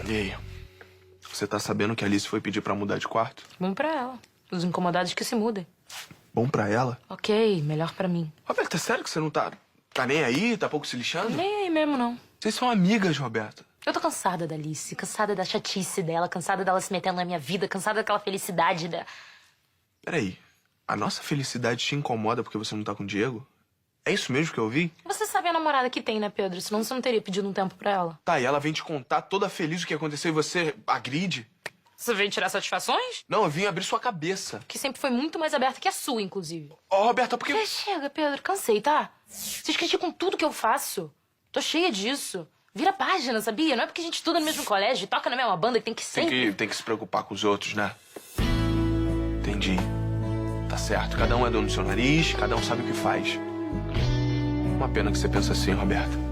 E aí? Você tá sabendo que a Alice foi pedir pra mudar de quarto? Bom pra ela. Os incomodados que se mudem. Bom pra ela? Ok, melhor pra mim. Roberta, é sério que você não tá nem aí? Tá pouco se lixando? Nem aí mesmo, não. Vocês são amigas, Roberta. Eu tô cansada da Alice, cansada da chatice dela, cansada dela se metendo na minha vida, cansada daquela felicidade da... Peraí, a nossa felicidade te incomoda porque você não tá com o Diego? É isso mesmo que eu ouvi? Você sabe a namorada que tem, né, Pedro? Senão você não teria pedido um tempo pra ela. Tá, e ela vem te contar toda feliz o que aconteceu e você agride? Você veio tirar satisfações? Não, eu vim abrir sua cabeça. Que sempre foi muito mais aberta que a sua, inclusive. Ó, Roberta, por que... Chega, Pedro. Cansei, tá? Vocês criticam tudo que eu faço. Tô cheia disso. Vira página, sabia? Não é porque a gente estuda no mesmo colégio e toca na mesma banda que tem que sempre... Tem que se preocupar com os outros, né? Entendi. Tá certo. Cada um é dono do seu nariz, cada um sabe o que faz. Uma pena que você pensa assim, Roberta.